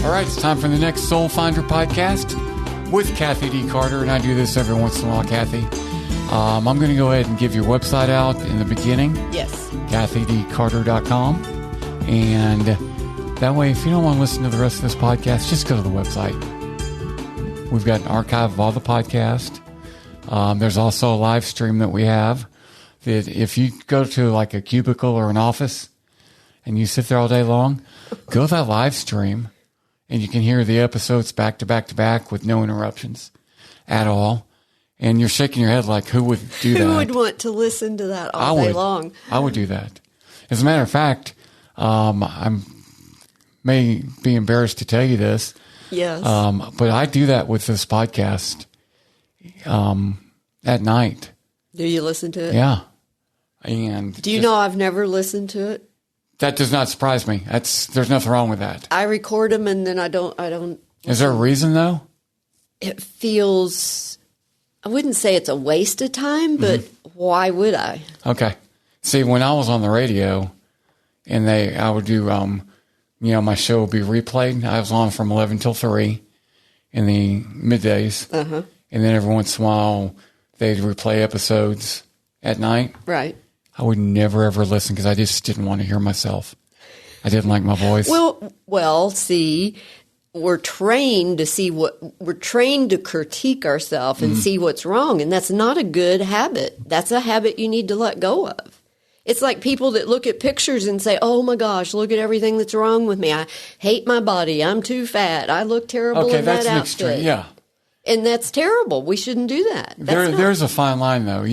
All right, it's time for the next Soul Finder podcast with Kathy D. Carter, and I do this every once in a while, Kathy. I'm going to go ahead and give your website out in the beginning. Yes. KathyDCarter.com. And that way, if you don't want to listen to the rest of this podcast, just go to the website. We've got an archive of all the podcasts. There's also a live stream that we have that if you go to like a cubicle or an office and you sit there all day long, go to that live stream and you can hear the episodes back to back to back with no interruptions at all. And you're shaking your head like, who would do that? Who would want to listen to that all day long? I would do that. As a matter of fact, I may be embarrassed to tell you this. Yes. But I do that with this podcast at night. Do you listen to it? Yeah. And do you know I've never listened to it? That does not surprise me. There's nothing wrong with that. I record them and then I don't. Is there a reason though? It feels, I wouldn't say it's a waste of time, but why would I? Okay. See, when I was on the radio and I would do, my show would be replayed. I was on from 11 till 3 in the middays. Uh-huh. And then every once in a while they'd replay episodes at night. Right. I would never, ever listen because I just didn't want to hear myself. I didn't like my voice. Well, see, we're trained to critique ourselves and see what's wrong. And that's not a good habit. That's a habit you need to let go of. It's like people that look at pictures and say, oh my gosh, look at everything that's wrong with me. I hate my body. I'm too fat. I look terrible in that outfit. Okay, that's an extreme, yeah. And that's terrible. We shouldn't do that. There's a fine line, though.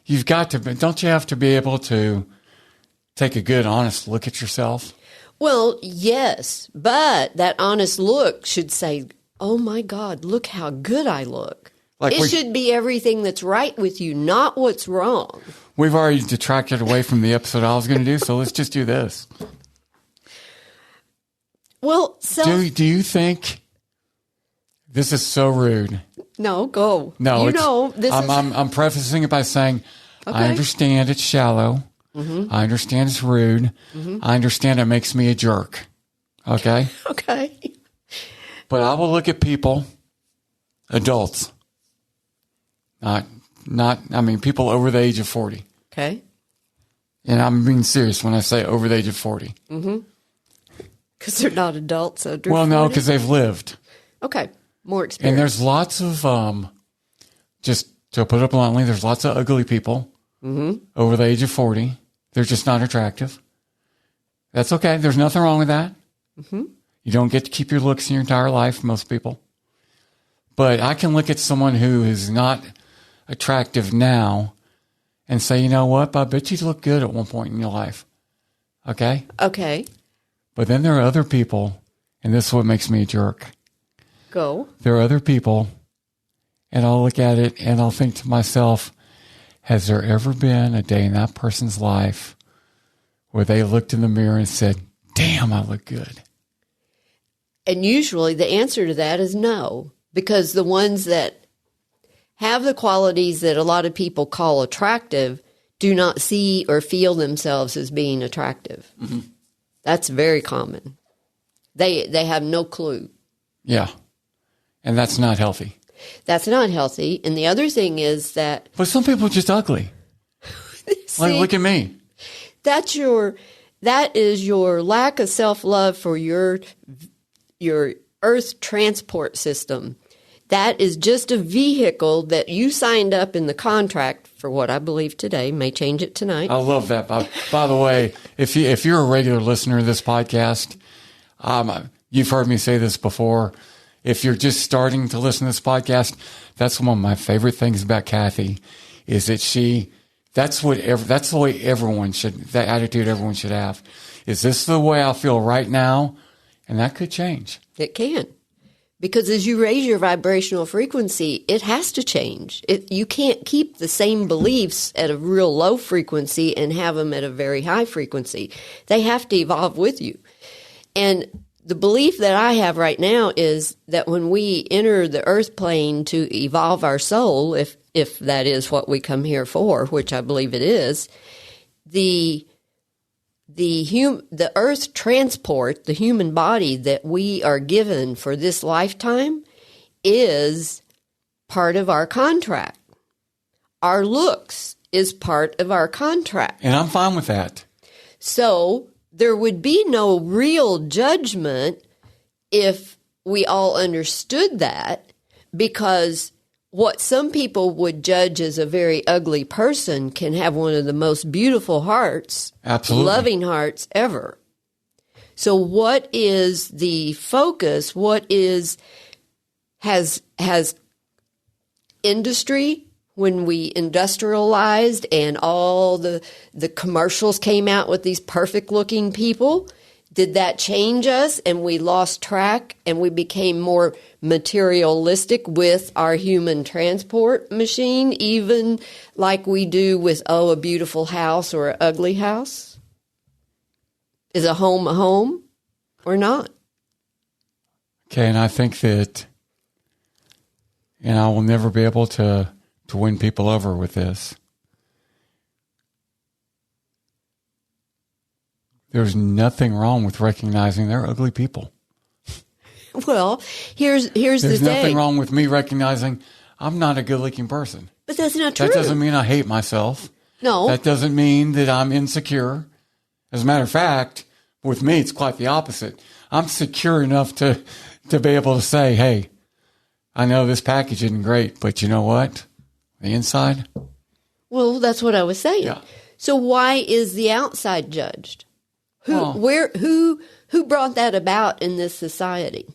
You've got to, don't you have to be able to take a good, honest look at yourself? Well, yes, but that honest look should say, oh my God, look how good I look. It should be everything that's right with you, not what's wrong. We've already detracted away from the episode I was going to do, so let's just do this. Well, do you think this is so rude? No, go. No, I'm prefacing it by saying, okay. I understand it's shallow. Mm-hmm. I understand it's rude. Mm-hmm. I understand it makes me a jerk. Okay? Okay. But I will look at people, adults, people over the age of 40. Okay. And I'm being serious when I say over the age of 40. Mm-hmm. Because they're not adults. Well, no, because they've lived. Okay. More experience. And there's lots of, just to put it bluntly, there's lots of ugly people over the age of 40. They're just not attractive. That's okay. There's nothing wrong with that. Mm-hmm. You don't get to keep your looks in your entire life, most people. But I can look at someone who is not attractive now and say, you know what? I bet you look good at one point in your life. Okay? Okay. But then there are other people, and this is what makes me a jerk. Go. There are other people, and I'll look at it and I'll think to myself, has there ever been a day in that person's life where they looked in the mirror and said, damn, I look good? And usually the answer to that is no, because the ones that have the qualities that a lot of people call attractive do not see or feel themselves as being attractive. Mm-hmm. That's very common. They have no clue. Yeah. And that's not healthy. That's not healthy. And the other thing is that... But some people are just ugly. See, like, look at me. That is your lack of self-love for your earth transport system. That is just a vehicle that you signed up in the contract for what I believe today. May change it tonight. I love that. By the way, if you're a regular listener to this podcast, you've heard me say this before. If you're just starting to listen to this podcast, that's one of my favorite things about Kathy is that that's the way everyone should, that attitude everyone should have. Is this the way I feel right now? And that could change. It can. Because as you raise your vibrational frequency, it has to change. You can't keep the same beliefs at a real low frequency and have them at a very high frequency. They have to evolve with you. And the belief that I have right now is that when we enter the earth plane to evolve our soul, if that is what we come here for, which I believe it is, the the earth transport, the human body that we are given for this lifetime is part of our contract. Our looks is part of our contract. And I'm fine with that. So there would be no real judgment if we all understood that, because what some people would judge as a very ugly person can have one of the most beautiful hearts, absolutely, loving hearts ever. So what is the focus? What has industry, when we industrialized and all the commercials came out with these perfect looking people, did that change us and we lost track and we became more materialistic with our human transport machine, even like we do with, a beautiful house or an ugly house? Is a home or not? Okay, and I think that, and I will never be able to win people over with this. There's nothing wrong with recognizing they're ugly people. Well, here's the thing. There's nothing wrong with me recognizing I'm not a good-looking person. But that's not true. That doesn't mean I hate myself. No. That doesn't mean that I'm insecure. As a matter of fact, with me, it's quite the opposite. I'm secure enough to be able to say, hey, I know this package isn't great, but you know what? The inside? Well, that's what I was saying. Yeah. So why is the outside judged? Who brought that about in this society?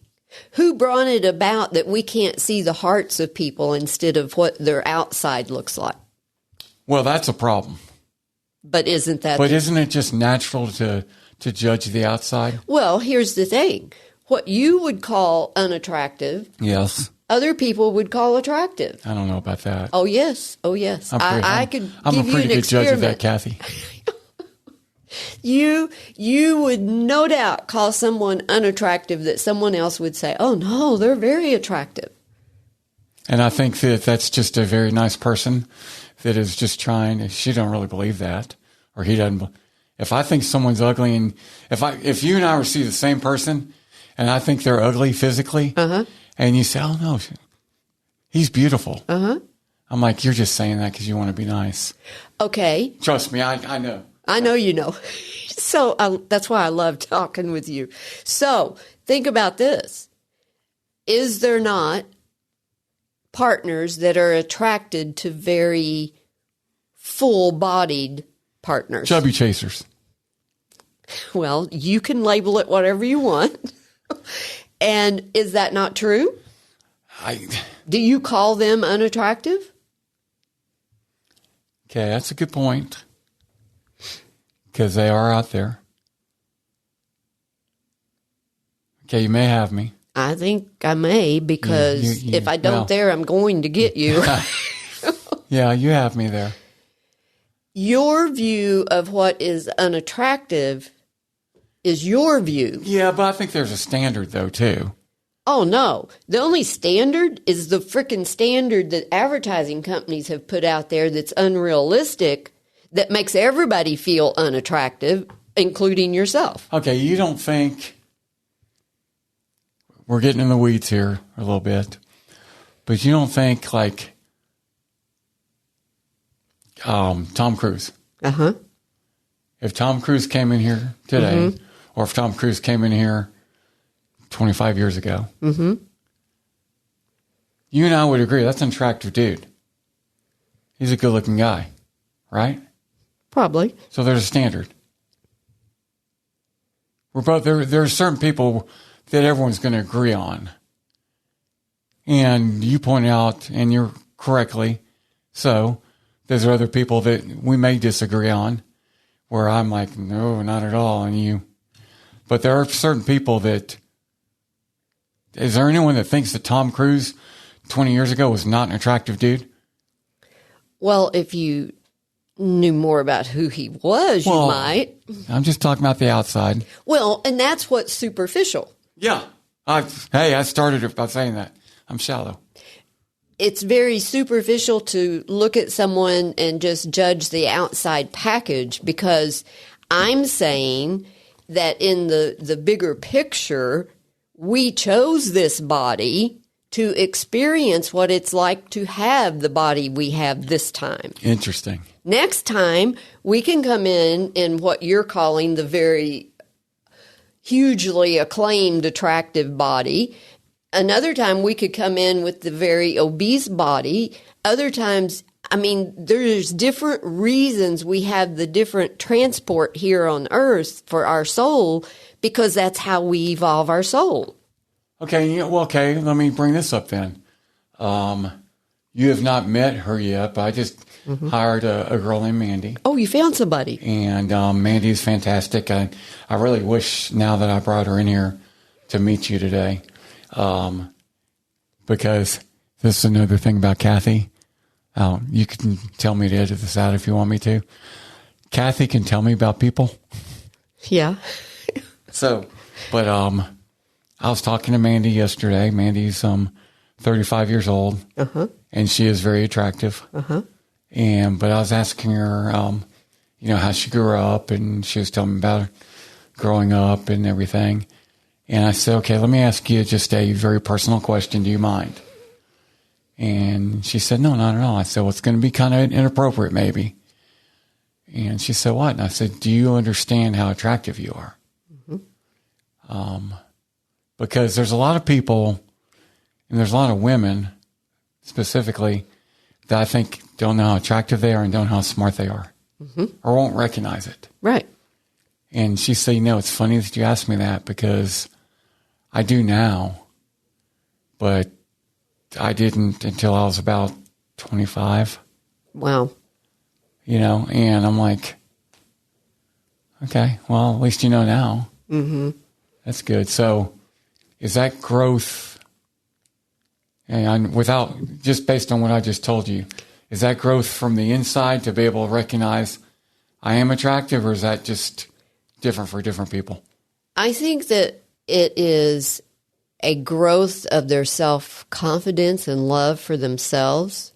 Who brought it about that we can't see the hearts of people instead of what their outside looks like? Well, that's a problem. But isn't it just natural to judge the outside? Well, here's the thing. What you would call unattractive, yes, other people would call attractive. I don't know about that. Oh, yes. I could I'm give a you pretty an good experiment. judge of that, Kathy. You would no doubt call someone unattractive that someone else would say, oh, no, they're very attractive. And I think that that's just a very nice person that is just trying. She don't really believe that, or he doesn't. If I think someone's ugly, and if you and I see the same person, and I think they're ugly physically, and you say, oh, no, he's beautiful. I'm like, you're just saying that because you want to be nice. Okay. Trust me, I know. I know you know. So that's why I love talking with you. So think about this. Is there not partners that are attracted to very full-bodied partners? Chubby chasers. Well, you can label it whatever you want. And is that not true? Do you call them unattractive? Okay, that's a good point. Because they are out there. Okay, you may have me. I think I may, because if I don't there, I'm going to get you. Yeah, you have me there. Your view of what is unattractive is your view. Yeah, but I think there's a standard, though, too. Oh, no. The only standard is the frickin' standard that advertising companies have put out there that's unrealistic, that makes everybody feel unattractive, including yourself. Okay, you don't think, we're getting in the weeds here a little bit, but you don't think like Tom Cruise. If Tom Cruise came in here today, or if Tom Cruise came in here 25 years ago, you and I would agree that's an attractive dude. He's a good-looking guy, right? Probably. So there's a standard. We're both there are certain people that everyone's going to agree on. And you point out, and you're correctly so, there's other people that we may disagree on, where I'm like, no, not at all, and you. But there are certain people that, is there anyone that thinks that Tom Cruise 20 years ago was not an attractive dude? Well, if you knew more about who he was, you might. I'm just talking about the outside. Well, and that's what's superficial. Yeah. I started it by saying that. I'm shallow. It's very superficial to look at someone and just judge the outside package, because I'm saying that in the bigger picture, we chose this body to experience what it's like to have the body we have this time. Interesting. Next time, we can come in what you're calling the very hugely acclaimed attractive body. Another time, we could come in with the very obese body. Other times, I mean, there's different reasons we have the different transport here on earth for our soul, because that's how we evolve our soul. Okay, okay, let me bring this up then. You have not met her yet, but I just hired a girl named Mandy. Oh, you found somebody. And Mandy is fantastic. I really wish now that I brought her in here to meet you today, because this is another thing about Kathy. You can tell me to edit this out if you want me to. Kathy can tell me about people. Yeah. But I was talking to Mandy yesterday. Mandy's 35 years old, and she is very attractive. But I was asking her, how she grew up, and she was telling me about her growing up and everything. And I said, okay, let me ask you just a very personal question. Do you mind? And she said, no, not at all. I said, well, it's going to be kind of inappropriate maybe. And she said, what? And I said, do you understand how attractive you are? Because there's a lot of people, and there's a lot of women specifically, that I think don't know how attractive they are and don't know how smart they are, or won't recognize it. Right. And she said, it's funny that you asked me that, because I do now, but I didn't until I was about 25. Wow. And I'm like, okay, well, at least you know now. That's good. So is that growth, and just based on what I just told you, is that growth from the inside to be able to recognize I am attractive, or is that just different for different people? I think that it is a growth of their self-confidence and love for themselves,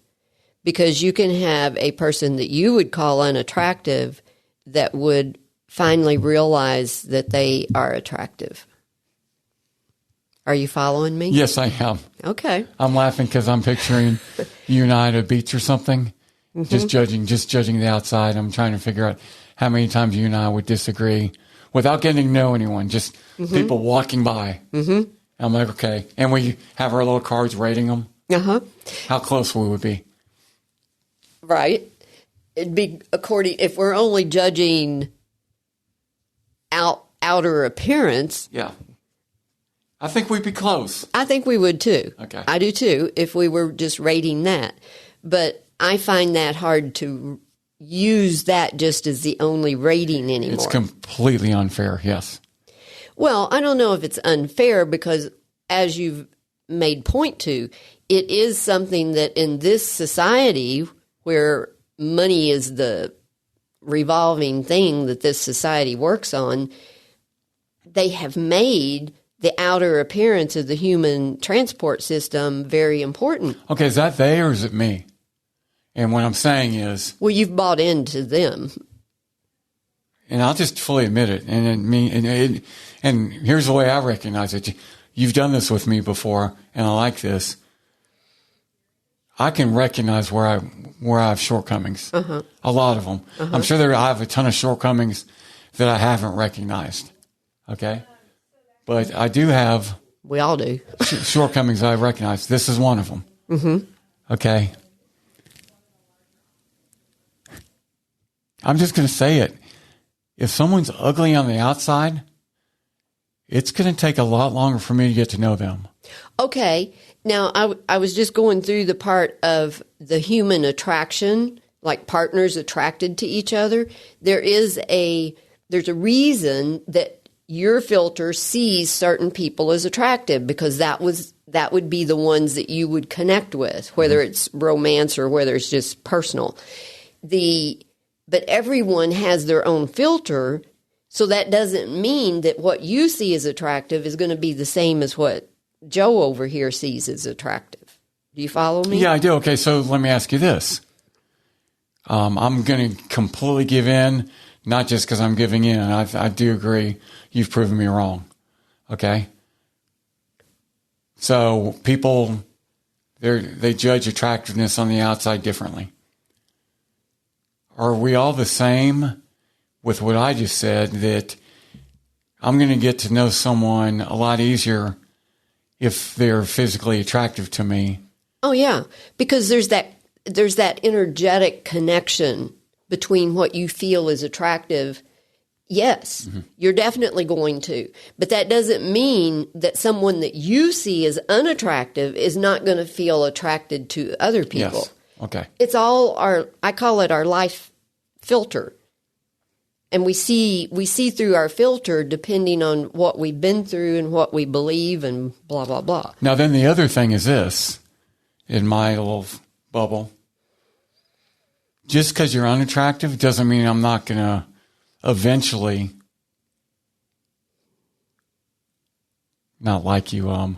because you can have a person that you would call unattractive that would finally realize that they are attractive. Are you following me? Yes, I am. Okay. I'm laughing because I'm picturing you and I at a beach or something, just judging the outside. I'm trying to figure out how many times you and I would disagree without getting to know anyone, just people walking by. I'm like, okay. And we have our little cards rating them. How close we would be. Right. It'd be if we're only judging outer appearance. Yeah. I think we'd be close. I think we would too. Okay. I do too, if we were just rating that. But I find that hard to use that just as the only rating anymore. It's completely unfair, yes. Well, I don't know if it's unfair, because as you've made point to, it is something that in this society where money is the revolving thing that this society works on, they have made the outer appearance of the human transport system very important. Okay, is that they or is it me? And what I'm saying is... Well, you've bought into them. And I'll just fully admit it. And here's the way I recognize it. You've done this with me before, and I like this. I can recognize where I have shortcomings. A lot of them. I'm sure I have a ton of shortcomings that I haven't recognized. Okay? But I do have... We all do. shortcomings I recognize. This is one of them. Okay? I'm just going to say it. If someone's ugly on the outside, it's going to take a lot longer for me to get to know them. Okay. Now, I was just going through the part of the human attraction, like partners attracted to each other. There's a reason that your filter sees certain people as attractive, because that would be the ones that you would connect with, whether it's romance or whether it's just personal. But everyone has their own filter, so that doesn't mean that what you see as attractive is going to be the same as what Joe over here sees as attractive. Do you follow me? Yeah, I do. Okay, so let me ask you this. I'm going to completely give in not just because I'm giving in. I do agree. You've proven me wrong. Okay? So people, they judge attractiveness on the outside differently. Are we all the same with what I just said, that I'm going to get to know someone a lot easier if they're physically attractive to me? Oh, yeah, because there's that energetic connection between what you feel is attractive. Yes, you're definitely going to. But that doesn't mean that someone that you see as unattractive is not going to feel attracted to other people. Yes. Okay. It's all I call it our life filter. And we see through our filter depending on what we've been through and what we believe and blah, blah, blah. Now, then the other thing is this, in my little bubble. Just because you're unattractive doesn't mean I'm not going to eventually not like you,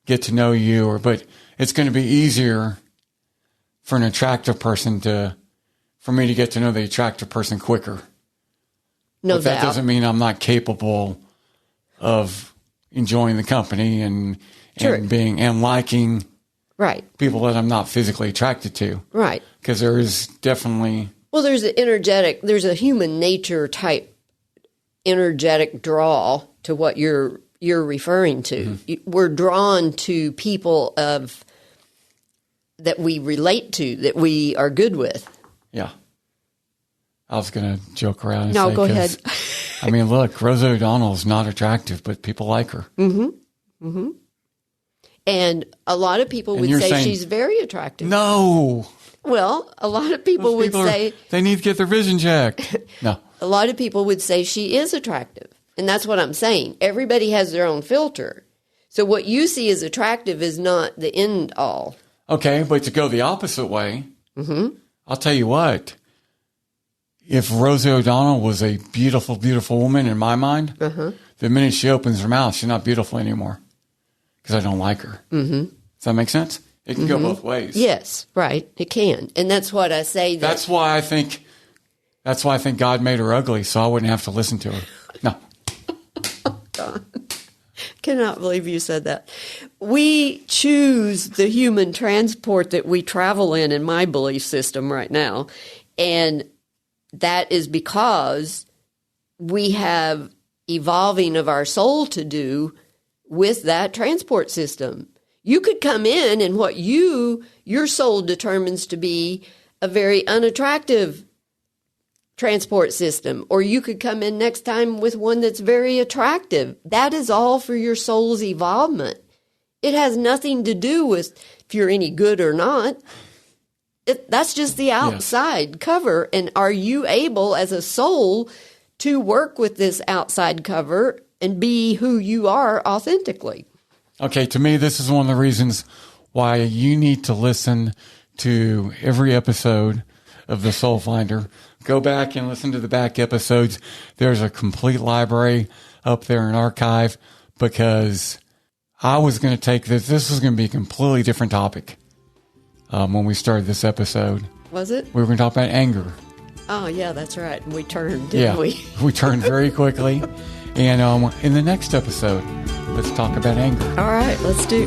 get to know you, but it's going to be easier for an attractive person for me to get to know the attractive person quicker. No but that doubt. doesn't mean I'm not capable of enjoying the company and being and liking Right. people that I'm not physically attracted to. Right. Because there is definitely... Well, there's a human nature type energetic draw to what you're referring to. We're drawn to people that we relate to, that we are good with. Yeah. I was going to joke around and No, say... go ahead. I mean, look, Rosa O'Donnell's not attractive, but people like her. Mm-hmm. Mm-hmm. And a lot of people would say she's very attractive. No. Well, a lot of people would say... They need to get their vision checked. No. A lot of people would say she is attractive. And that's what I'm saying. Everybody has their own filter. So what you see as attractive is not the end all. Okay, but to go the opposite way, I'll tell you what. If Rosa O'Donnell was a beautiful, beautiful woman in my mind, the minute she opens her mouth, she's not beautiful anymore because I don't like her. Does that make sense? It can go both ways. Yes, right. It can. And that's what I say. That's why I think God made her ugly, so I wouldn't have to listen to her. No. Cannot believe you said that. We choose the human transport that we travel in my belief system right now. And that is because we have evolving of our soul to do with that transport system. You could come in and what your soul determines to be a very unattractive transport system, or you could come in next time with one that's very attractive. That is all for your soul's evolvement. It has nothing to do with if you're any good or not. That's just the outside cover. And are you able as a soul to work with this outside cover and be who you are authentically? Okay, to me, this is one of the reasons why you need to listen to every episode of The Soul Finder. Go back and listen to the back episodes. There's a complete library up there in archive because I was going to take this. This was going to be a completely different topic when we started this episode. Was it? We were going to talk about anger. Oh, yeah, that's right. We turned, didn't we? We turned very quickly. And in the next episode, let's talk about anger. All right, let's do.